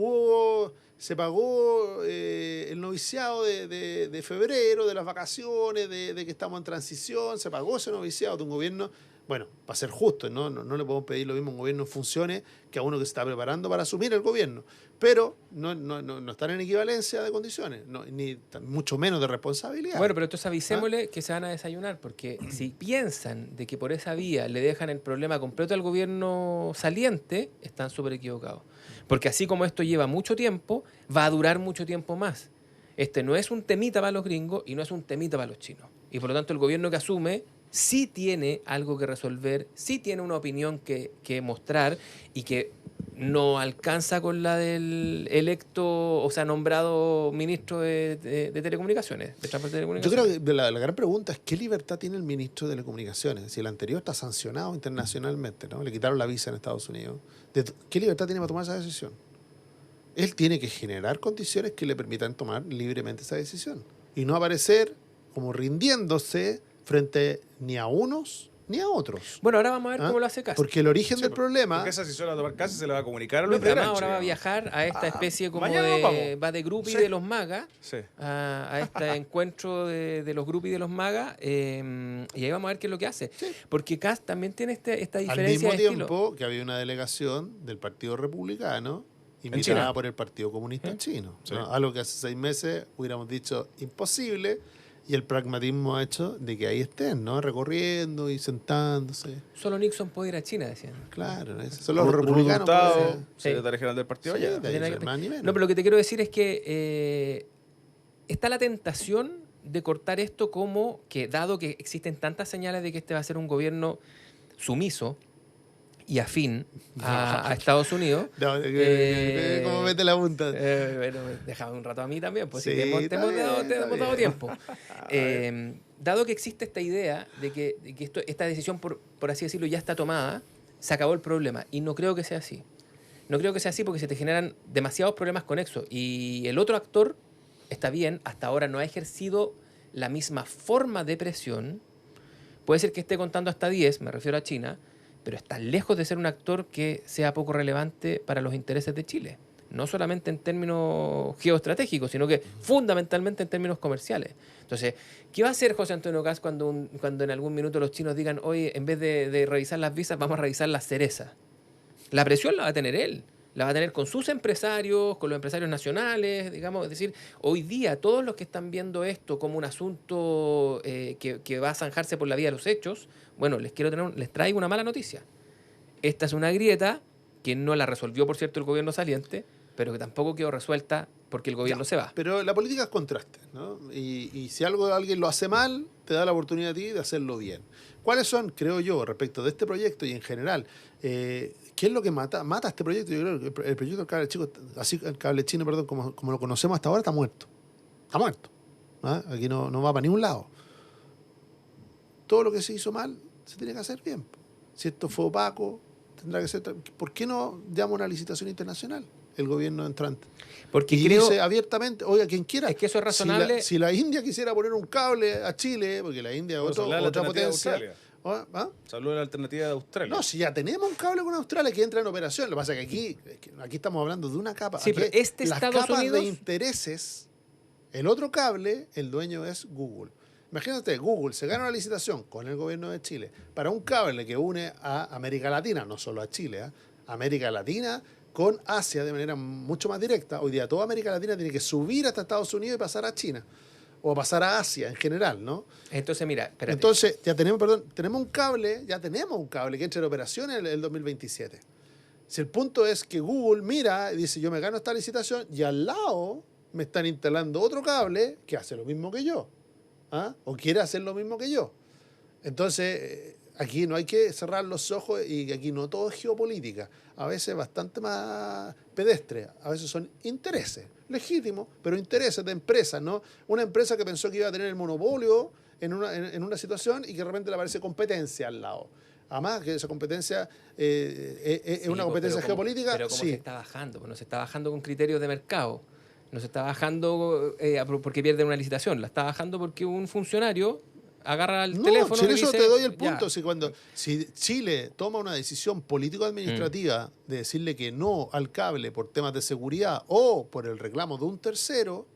se pagó el noviciado de febrero, de las vacaciones, de que estamos en transición, se pagó ese noviciado de un gobierno. Bueno, para ser justo, no le podemos pedir lo mismo a un gobierno en funciones que a uno que se está preparando para asumir el gobierno. Pero no están en equivalencia de condiciones, ni mucho menos de responsabilidad. Bueno, pero entonces avisémosle que se van a desayunar, porque si piensan de que por esa vía le dejan el problema completo al gobierno saliente, están súper equivocados. Porque así como esto lleva mucho tiempo, va a durar mucho tiempo más. Este no es un temita para los gringos y no es un temita para los chinos. Y por lo tanto el gobierno que asume sí tiene algo que resolver, sí tiene una opinión que mostrar y que no alcanza con la del electo, o sea, nombrado ministro de Telecomunicaciones, de Transporte de Yo Telecomunicaciones. creo que la gran pregunta es ¿qué libertad tiene el ministro de Telecomunicaciones? Si el anterior está sancionado internacionalmente, ¿no? Le quitaron la visa en Estados Unidos. ¿Qué libertad tiene para tomar esa decisión? Él tiene que generar condiciones que le permitan tomar libremente esa decisión. Y no aparecer como rindiéndose frente ni a unos ni a otros. Bueno, ahora vamos a ver cómo lo hace Kast. Porque el origen Sí, del problema... Porque esa decisión la va a tomar casi se le va a comunicar a No, los pero de además Granchi, ahora va a digamos. viajar a esta especie como mañana nos vamos. va de groupie Sí. de los magas, Sí. a este encuentro de los groupies de los magas, y ahí vamos a ver qué es lo que hace. Porque Kast también tiene esta Al diferencia mismo de estilo. tiempo que había una delegación del Partido Republicano China. invitada por el Partido Comunista chino. Sí. ¿No? Algo que hace 6 meses hubiéramos dicho imposible y el pragmatismo ha hecho de que ahí estén, ¿no? Recorriendo y sentándose. Solo Nixon puede ir a China, decían. Claro, esos son los Ruth republicanos. Hurtado, pues, secretario general del partido sí, allá. de ahí Tiene no que- es más ni menos. No, pero lo que te quiero decir es que está la tentación de cortar esto como que, dado que existen tantas señales de que este va a ser un gobierno sumiso y afín a Estados Unidos. No, ¿cómo mete la punta? Bueno, déjame un rato a mí también, pues Sí, si te hemos está dado bien. tiempo. Dado que existe esta idea de que esta decisión, por así decirlo, ya está tomada, se acabó el problema. Y no creo que sea así. No creo que sea así porque se te generan demasiados problemas conexos. Y el otro actor está bien, hasta ahora no ha ejercido la misma forma de presión. Puede ser que esté contando hasta 10, me refiero a China, pero está lejos de ser un actor que sea poco relevante para los intereses de Chile. No solamente en términos geoestratégicos, sino que fundamentalmente en términos comerciales. Entonces, ¿qué va a hacer José Antonio Kast cuando en algún minuto los chinos digan, oye, en vez de revisar las visas, vamos a revisar las cerezas? La presión la va a tener él. La va a tener con sus empresarios, con los empresarios nacionales, digamos. Es decir, hoy día todos los que están viendo esto como un asunto que va a zanjarse por la vía de los hechos, bueno, les traigo una mala noticia. Esta es una grieta que no la resolvió, por cierto, el gobierno saliente, pero que tampoco quedó resuelta porque el gobierno se va. Pero la política es contraste, ¿no? Y si alguien lo hace mal, te da la oportunidad a ti de hacerlo bien. ¿Cuáles son, creo yo, respecto de este proyecto y en general, qué es lo que mata este proyecto? Yo creo que el proyecto del cable chico, así el cable chino, perdón, como lo conocemos hasta ahora, está muerto. Está muerto. ¿Ah? Aquí no va para ningún lado. Todo lo que se hizo mal se tiene que hacer bien. Si esto fue opaco, tendrá que ser... ¿Por qué no llama una licitación internacional el gobierno entrante? Porque Y creo dice abiertamente, oiga, quien quiera. es que eso es razonable. Si la India quisiera poner un cable a Chile, porque la India es Bueno, se habla de la otra alternativa de potencia. Australia. ¿Ah? Se habló de la alternativa de Australia. No, si ya tenemos un cable con Australia que entra en operación. Lo que pasa es que aquí estamos hablando de una capa. Sí, Aquí pero este las Estados capas Unidos- de intereses, el otro cable, el dueño es Google. Imagínate, Google se gana una licitación con el gobierno de Chile para un cable que une a América Latina, no solo a Chile, América Latina con Asia de manera mucho más directa. Hoy día toda América Latina tiene que subir hasta Estados Unidos y pasar a China. O pasar a Asia en general, ¿no? Entonces, mira, espérate. Entonces, ya tenemos un cable que entra en operación en el 2027. Si el punto es que Google mira y dice, yo me gano esta licitación, y al lado me están instalando otro cable que hace lo mismo que yo, ¿ah? O quiere hacer lo mismo que yo. Entonces, aquí no hay que cerrar los ojos, y aquí no todo es geopolítica. A veces bastante más pedestre, a veces son intereses legítimos, pero intereses de empresas, ¿no? Una empresa que pensó que iba a tener el monopolio en una situación y que de repente le aparece competencia al lado. Además, que esa competencia es Sí, una competencia geopolítica. Pero como sí. se está bajando, no se está bajando con criterios de mercado. No se está bajando porque pierde una licitación. La está bajando porque un funcionario agarra el teléfono si en y eso dice, te doy el ya. punto. Si Chile toma una decisión político-administrativa de decirle que no al cable por temas de seguridad o por el reclamo de un tercero,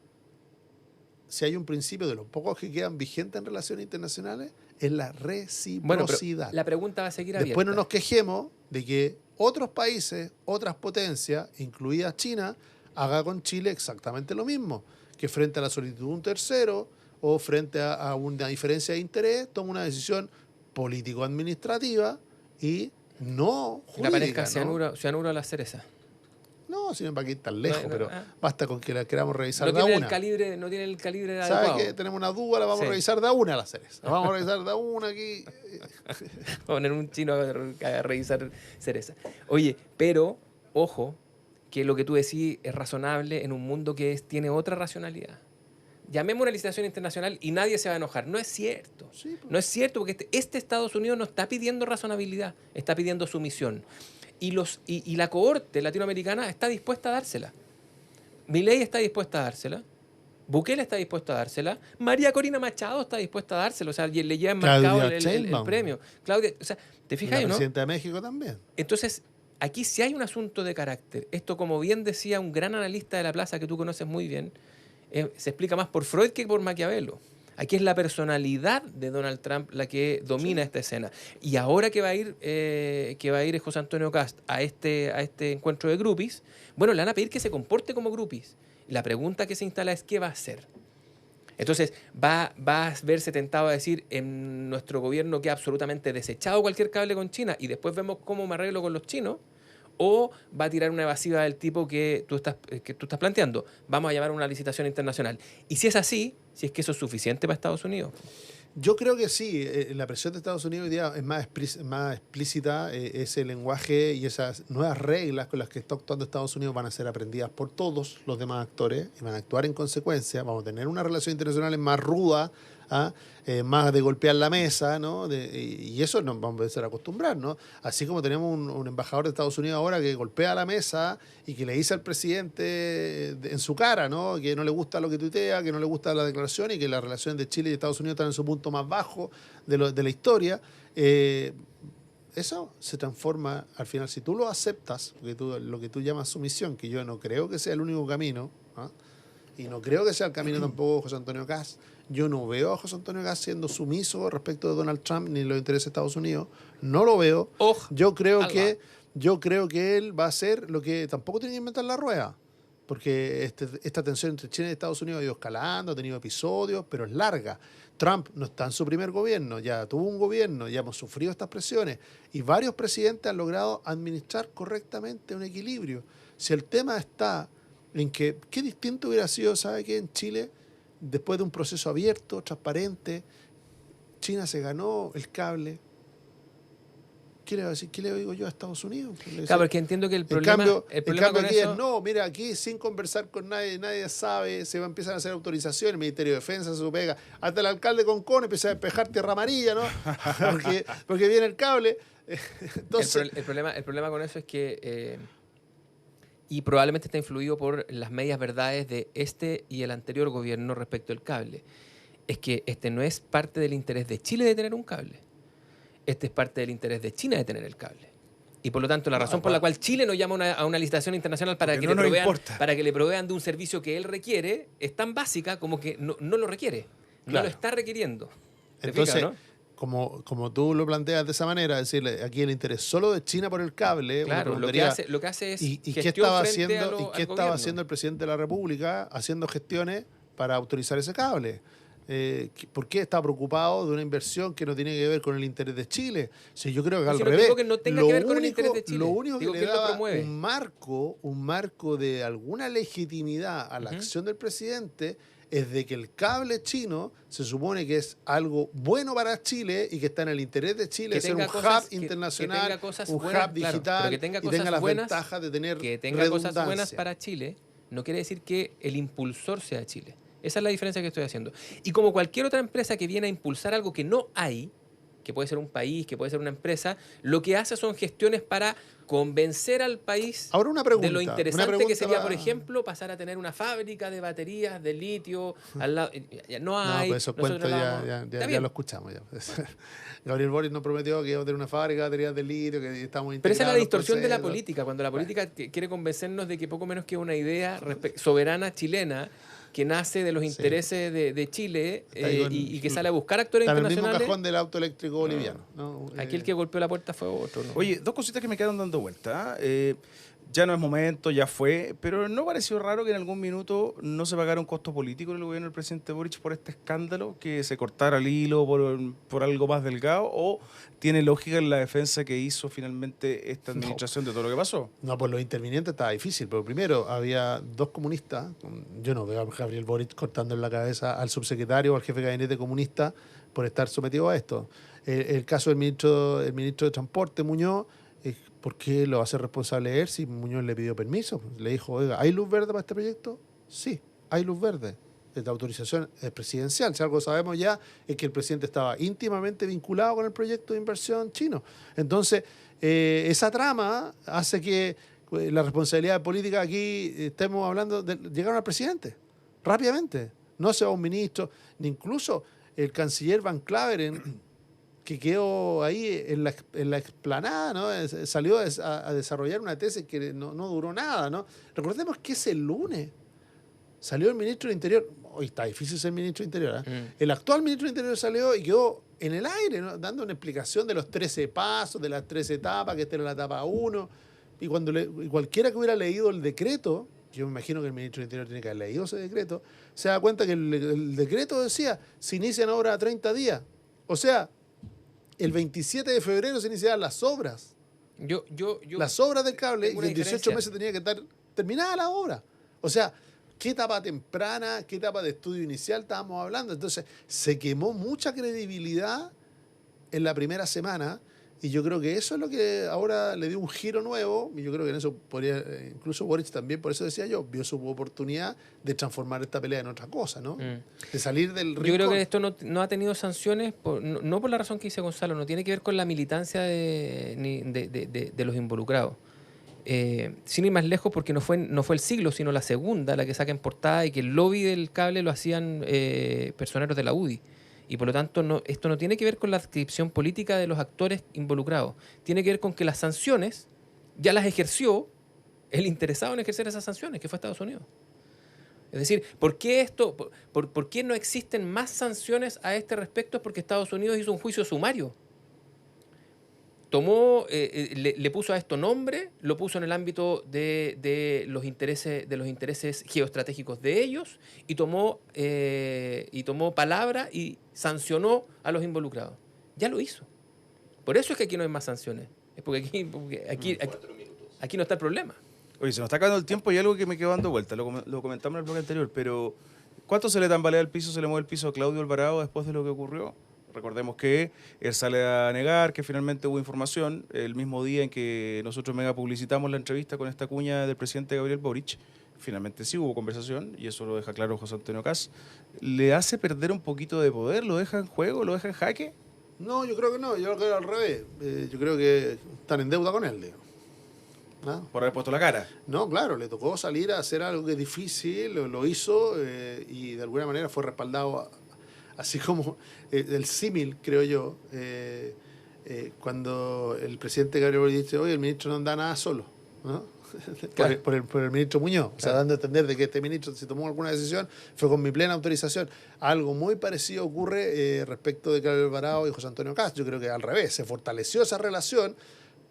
si hay un principio de los pocos que quedan vigentes en relaciones internacionales, es la reciprocidad. Bueno, la pregunta va a seguir abierta. Después no nos quejemos de que otros países, otras potencias, incluida China, haga con Chile exactamente lo mismo, que frente a la solicitud de un tercero o frente a una diferencia de interés, toma una decisión político-administrativa y no que le aparezca jurídica, cianuro a la cereza. No, si no para que ir tan lejos, No, pero basta con que la queramos revisar No de a tiene, una. no tiene el calibre ¿Sabe adecuado. que tenemos una duda? La vamos Sí. a revisar de a una a la cereza. La vamos a revisar de a una aquí. Poner un chino a revisar cereza. Oye, pero, ojo, que lo que tú decís es razonable en un mundo que tiene otra racionalidad. Llamemos una licitación internacional y nadie se va a enojar. No es cierto. Sí, pues. No es cierto porque este Estados Unidos no está pidiendo razonabilidad, está pidiendo sumisión. Y la cohorte latinoamericana está dispuesta a dársela. Milei está dispuesta a dársela. Bukele está dispuesto a dársela. María Corina Machado está dispuesta a dársela. O sea, le lleva enmarcado el premio. Claudia, o sea, ¿te fijas, La no? presidenta de México también. Entonces, aquí sí hay un asunto de carácter. Esto, como bien decía un gran analista de la plaza que tú conoces muy bien, se explica más por Freud que por Maquiavelo. Aquí es la personalidad de Donald Trump la que domina esta escena. Y ahora que va a ir José Antonio Kast a este encuentro de grupis, bueno, le van a pedir que se comporte como grupis. La pregunta que se instala es ¿qué va a hacer? Entonces, va a verse tentado a decir en nuestro gobierno que ha absolutamente desechado cualquier cable con China y después vemos cómo me arreglo con los chinos, o va a tirar una evasiva del tipo que tú estás planteando. Vamos a llamar a una licitación internacional. Y si es así, si es que eso es suficiente para Estados Unidos. Yo creo que sí. La presión de Estados Unidos hoy día es más explícita. Ese lenguaje y esas nuevas reglas con las que está actuando Estados Unidos van a ser aprendidas por todos los demás actores y van a actuar en consecuencia. Vamos a tener una relación internacional más ruda, más de golpear la mesa, ¿no? Y eso nos vamos a empezar a acostumbrar, ¿no? Así como tenemos un embajador de Estados Unidos ahora que golpea la mesa y que le dice al presidente en su cara, ¿no? Que no le gusta lo que tuitea, que no le gusta la declaración y que las relaciones de Chile y Estados Unidos están en su punto más bajo de la historia. Eso se transforma al final. Si tú lo aceptas, lo que tú llamas sumisión, que yo no creo que sea el único camino, y no creo que sea el camino tampoco de José Antonio Kast. Yo no veo a José Antonio Kast siendo sumiso respecto de Donald Trump ni los intereses de Estados Unidos. No lo veo. Yo creo que él va a hacer lo que tampoco tiene que inventar la rueda. Porque esta tensión entre China y Estados Unidos ha ido escalando, ha tenido episodios, pero es larga. Trump no está en su primer gobierno, ya tuvo un gobierno, ya hemos sufrido estas presiones y varios presidentes han logrado administrar correctamente un equilibrio. Si el tema está en que, qué distinto hubiera sido, ¿sabe qué? En Chile, después de un proceso abierto, transparente, China se ganó el cable. ¿Qué le va a decir? ¿Qué le digo yo a Estados Unidos? Claro, porque entiendo que el problema con aquí eso... es, no, mira, aquí sin conversar con nadie sabe, empiezan a hacer autorizaciones, el Ministerio de Defensa se su pega, hasta el alcalde Concón empieza a despejar tierra amarilla, ¿no? porque viene el cable. Entonces, el problema con eso es que... y probablemente está influido por las medias verdades de este y el anterior gobierno respecto al cable. Es que no es parte del interés de Chile de tener un cable. Es parte del interés de China de tener el cable. Y por lo tanto, la razón por la cual Chile no llama a una licitación internacional para que le provean de un servicio que él requiere es tan básica como que no lo requiere. No lo está requiriendo. Entonces, fijas, ¿no? Como tú lo planteas de esa manera, decirle aquí el interés solo de China por el cable. Claro, lo que hace es ¿Y qué estaba haciendo el presidente de la República haciendo gestiones para autorizar ese cable? ¿Por qué está preocupado de una inversión que no tiene que ver con el interés de Chile? Si yo creo que al Si no revés. digo que no tenga que ver con el interés de Chile. Lo único Digo que que le él lo daba promueve. un marco de alguna legitimidad a la acción del presidente es de que el cable chino se supone que es algo bueno para Chile y que está en el interés de Chile, Que ser un tenga cosas- hub internacional, que tenga cosas un buenas, hub claro, digital pero que tenga y cosas tenga las buenas, ventajas de tener que tenga cosas buenas redundancia. para Chile, no quiere decir que el impulsor sea Chile. Esa es la diferencia que estoy haciendo. Y como cualquier otra empresa que viene a impulsar algo que no hay, que puede ser un país, que puede ser una empresa, lo que hace son gestiones para convencer al país Ahora una pregunta, de lo una interesante pregunta que sería, va- por ejemplo, pasar a tener una fábrica de baterías de litio al lado. No No, hay. pues esos nosotros cuentos la ya, vamos- ya, Está ya bien. lo escuchamos. Ya. Gabriel Boric nos prometió que iba a tener una fábrica de baterías de litio, que estamos Pero esa es la integrados en los distorsión de la procesos. política, cuando la política quiere convencernos de que poco menos que una idea soberana chilena que nace de los intereses de Chile Está ahí con- y que sale a buscar actores Está en el mismo internacionales. cajón del auto eléctrico boliviano. ¿no? Aquí el que golpeó la puerta fue otro, ¿no? Oye, dos cositas que me quedaron dando vuelta. Ya no es momento, ya fue, pero ¿no pareció raro que en algún minuto no se pagara un costo político en el gobierno del presidente Boric por este escándalo, que se cortara el hilo por algo más delgado? ¿O tiene lógica en la defensa que hizo finalmente esta administración de todo lo que pasó? No, por los intervinientes estaba difícil, pero primero había dos comunistas. Yo no veo a Gabriel Boric cortando en la cabeza al subsecretario o al jefe de gabinete comunista por estar sometido a esto. El caso del ministro de Transporte, Muñoz, ¿por qué lo hace responsable él si Muñoz le pidió permiso? Le dijo, oiga, ¿hay luz verde para este proyecto? Sí, hay luz verde. La autorización es presidencial. Si algo sabemos ya es que el presidente estaba íntimamente vinculado con el proyecto de inversión chino. Entonces, esa trama hace que la responsabilidad política aquí estemos hablando de llegar al presidente rápidamente. No se va un ministro, ni incluso el canciller Van Claveren, que quedó ahí en la explanada, ¿no? Salió a desarrollar una tesis que no duró nada, ¿no? Recordemos que ese lunes salió el ministro del Interior. Hoy está difícil ser ministro del Interior, ¿eh? El actual ministro del Interior salió y quedó en el aire, ¿no? Dando una explicación de los 13 pasos, de las 13 etapas, que esta era la etapa 1. Y cualquiera que hubiera leído el decreto, yo me imagino que el ministro del Interior tiene que haber leído ese decreto, se da cuenta que el decreto decía, se inician ahora a 30 días. O sea, el 27 de febrero se iniciaban las obras. Las obras del cable, y tengo una en 18 diferencia. meses tenía que estar terminada la obra. O sea, ¿qué etapa temprana, qué etapa de estudio inicial estábamos hablando? Entonces, se quemó mucha credibilidad en la primera semana, y yo creo que eso es lo que ahora le dio un giro nuevo, y yo creo que en eso podría, incluso Boric también, por eso decía yo, vio su oportunidad de transformar esta pelea en otra cosa, ¿no? De salir del rincón. Yo creo que esto no ha tenido sanciones, no por la razón que dice Gonzalo, no tiene que ver con la militancia de los involucrados. Sin ir más lejos, porque no fue el siglo, sino la segunda, la que saca en portada, y que el lobby del cable lo hacían personeros de la UDI. Y por lo tanto, esto no tiene que ver con la adscripción política de los actores involucrados. Tiene que ver con que las sanciones ya las ejerció el interesado en ejercer esas sanciones, que fue Estados Unidos. Es decir, ¿por qué por qué no existen más sanciones a este respecto? Es porque Estados Unidos hizo un juicio sumario. Tomó, le puso a esto nombre, lo puso en el ámbito de los intereses geoestratégicos de ellos, y tomó palabra y sancionó a los involucrados. Ya lo hizo. Por eso es que aquí no hay más sanciones. Es porque aquí no está el problema. Oye, se nos está acabando el tiempo y algo que me quedó dando vuelta, lo comentamos en el bloque anterior, pero ¿cuánto se le tambalea el piso, se le mueve el piso a Claudio Alvarado después de lo que ocurrió? Recordemos que él sale a negar que finalmente hubo información el mismo día en que nosotros mega publicitamos la entrevista con esta cuña del presidente Gabriel Boric. Finalmente sí hubo conversación, y eso lo deja claro José Antonio Kast. ¿Le hace perder un poquito de poder? ¿Lo deja en juego? ¿Lo deja en jaque? No, yo creo que no, yo creo al revés. Yo creo que están en deuda con él, digo. ¿No? Por haber puesto la cara. No, claro, le tocó salir a hacer algo que es difícil, lo hizo, y de alguna manera fue respaldado, así como el símil, creo yo, cuando el presidente Gabriel Boric dice, oye, el ministro no anda nada solo, ¿no? Claro. por el ministro Muñoz, o sea, dando a entender de que este ministro, si tomó alguna decisión, fue con mi plena autorización. Algo muy parecido ocurre respecto de Claudio Alvarado y José Antonio Kast. Yo creo que al revés, se fortaleció esa relación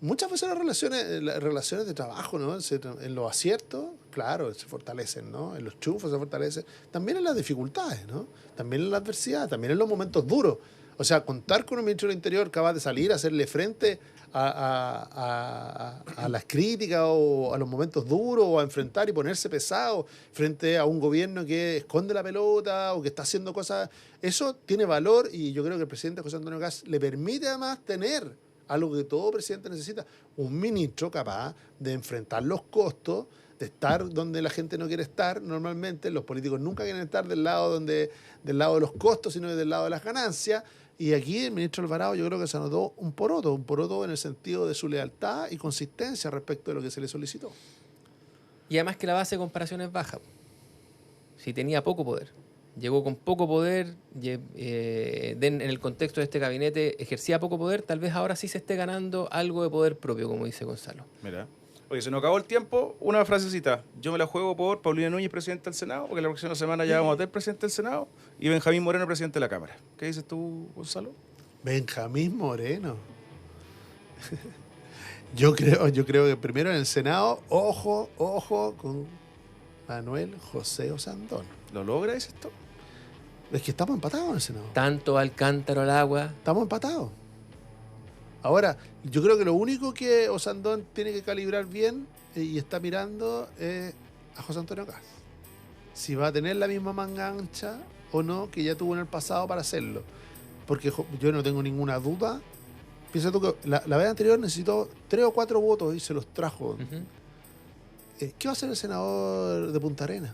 muchas veces las relaciones de trabajo, ¿no? En los aciertos, claro, se fortalecen, ¿no? En los triunfos se fortalecen. También en las dificultades, ¿no? También en la adversidad, también en los momentos duros. O sea, contar con un ministro del Interior capaz de salir a hacerle frente a las críticas o a los momentos duros o a enfrentar y ponerse pesado frente a un gobierno que esconde la pelota o que está haciendo cosas, eso tiene valor y yo creo que el presidente José Antonio Kast le permite además tener algo que todo presidente necesita, un ministro capaz de enfrentar los costos, de estar donde la gente no quiere estar. Normalmente los políticos nunca quieren estar del lado de los costos, sino del lado de las ganancias. Y aquí el ministro Alvarado yo creo que se anotó un poroto en el sentido de su lealtad y consistencia respecto de lo que se le solicitó. Y además que la base de comparación es baja. Si tenía poco poder. Llegó con poco poder, en el contexto de este gabinete ejercía poco poder, tal vez ahora sí se esté ganando algo de poder propio, como dice Gonzalo. Mira. Oye, se nos acabó el tiempo. Una frasecita. Yo me la juego por Paulina Núñez, presidente del Senado, porque la próxima semana ya vamos a tener presidente del Senado, y Benjamín Moreno, presidente de la Cámara. ¿Qué dices tú, Gonzalo? Benjamín Moreno. Yo creo que primero en el Senado, ojo con Manuel José Osandón. ¿Lo logra, dices tú? Es que estamos empatados en el Senado. Tanto al cántaro al agua. Estamos empatados. Ahora, yo creo que lo único que Osandón tiene que calibrar bien y está mirando es a José Antonio Kast. Si va a tener la misma manga ancha o no que ya tuvo en el pasado para hacerlo. Porque yo no tengo ninguna duda. Piensa tú que la vez anterior necesitó 3 o 4 votos y se los trajo. ¿Qué va a hacer el senador de Punta Arenas?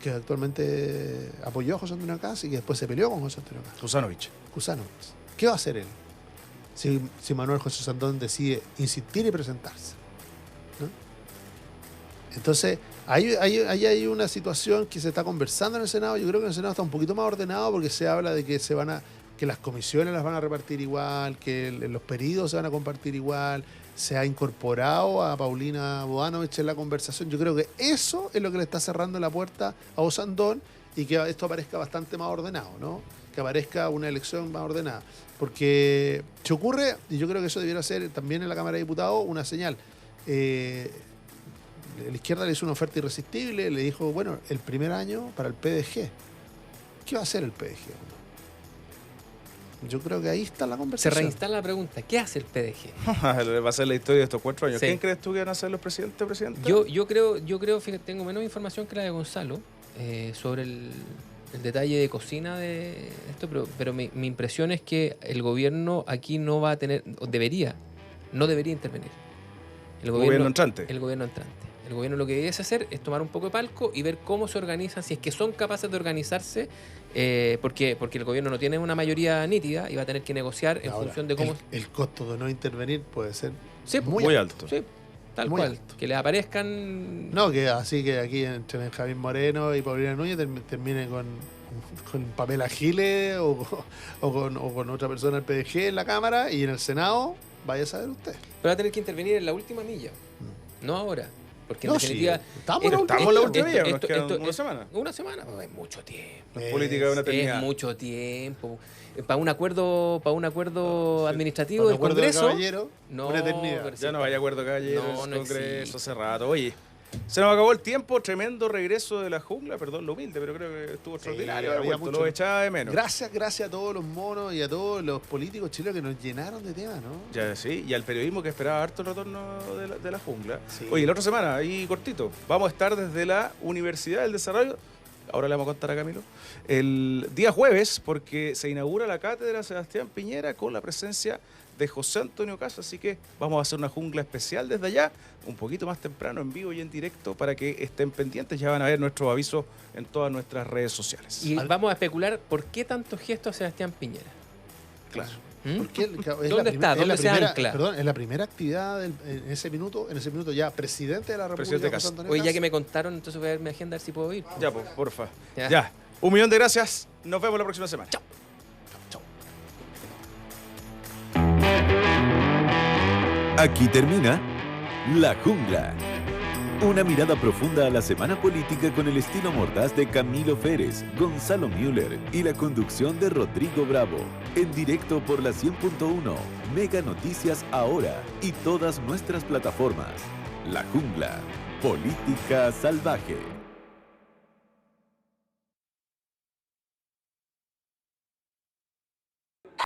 Que actualmente apoyó a José Antonio Kast y que después se peleó con José Antonio Kast. Kusanovich. ¿Qué va a hacer él? Si Manuel José Osandón decide insistir y presentarse, ¿no? Entonces, ahí hay una situación que se está conversando en el Senado. Yo creo que en el Senado está un poquito más ordenado porque se habla de que que las comisiones las van a repartir igual, que los periodos se van a compartir igual. Se ha incorporado a Paulina Bodanovich en la conversación. Yo creo que eso es lo que le está cerrando la puerta a Osandón y que esto aparezca bastante más ordenado, ¿no? Que aparezca una elección más ordenada. Porque se ocurre, y yo creo que eso debiera ser también en la Cámara de Diputados, una señal. La izquierda le hizo una oferta irresistible, le dijo, bueno, el primer año para el PDG. ¿Qué va a hacer el PDG? Yo creo que ahí está la conversación. Se reinstala la pregunta, ¿qué hace el PDG? Va a ser la historia de estos 4 años. Sí. ¿Quién crees tú que van a ser los presidentes? Yo creo, fíjate, tengo menos información que la de Gonzalo sobre el detalle de cocina de esto, pero mi impresión es que el gobierno aquí no va a tener, no debería intervenir. El gobierno entrante. El gobierno entrante. El gobierno lo que debe hacer es tomar un poco de palco y ver cómo se organizan, si es que son capaces de organizarse, porque el gobierno no tiene una mayoría nítida y va a tener que negociar en función de cómo... El costo de no intervenir puede ser muy alto. Sí, tal muy cual. Alto. Que les aparezcan... No, que así que aquí entre Benjamín Moreno y Paulina Núñez termine con Pamela Giles o con otra persona del PDG en la Cámara y en el Senado, vaya a saber usted. Pero va a tener que intervenir en la última milla, no ahora. Porque en No, definitiva... sí, estamos en la última milla, nos quedan una semana. Una semana, no, es mucho tiempo. La política de una eternidad. Es mucho tiempo. Para un acuerdo administrativo Para del un acuerdo de Congreso... caballero, No, una eternidad. pero Ya no hay acuerdo caballero No, en no el Congreso existe. hace rato. Oye, se nos acabó el tiempo. Tremendo regreso de la jungla. Perdón lo humilde, pero creo que estuvo extraordinario. haber había vuelto. Lo echaba de menos. Gracias a todos los monos y a todos los políticos chilenos que nos llenaron de temas, ¿no? Ya, sí, y al periodismo que esperaba harto el retorno de la jungla. Sí. Oye, la otra semana, ahí cortito, vamos a estar desde la Universidad del Desarrollo, ahora le vamos a contar a Camilo, el día jueves, porque se inaugura la cátedra Sebastián Piñera con la presencia de José Antonio Kast, así que vamos a hacer una jungla especial desde allá, un poquito más temprano, en vivo y en directo, para que estén pendientes. Ya van a ver nuestros avisos en todas nuestras redes sociales. Y vamos a especular por qué tantos gestos a Sebastián Piñera. Claro. Porque ¿Dónde está? ¿Dónde se ancla? Perdón, es la primera actividad en ese minuto ya presidente de la República. Presidente José Kast. Antonio Oye, ya Kast. que me contaron, entonces voy a ver mi agenda a ver si puedo ir. Ya, pues, porfa. Ya. Ya. 1.000.000 de gracias. Nos vemos la próxima semana. Chao. Aquí termina La Jungla, Una mirada profunda a la semana política con el estilo mordaz de Camilo Férez, Gonzalo Müller y la conducción de Rodrigo Bravo. En directo por la 100.1, Mega Noticias Ahora y todas nuestras plataformas. La Jungla, política salvaje.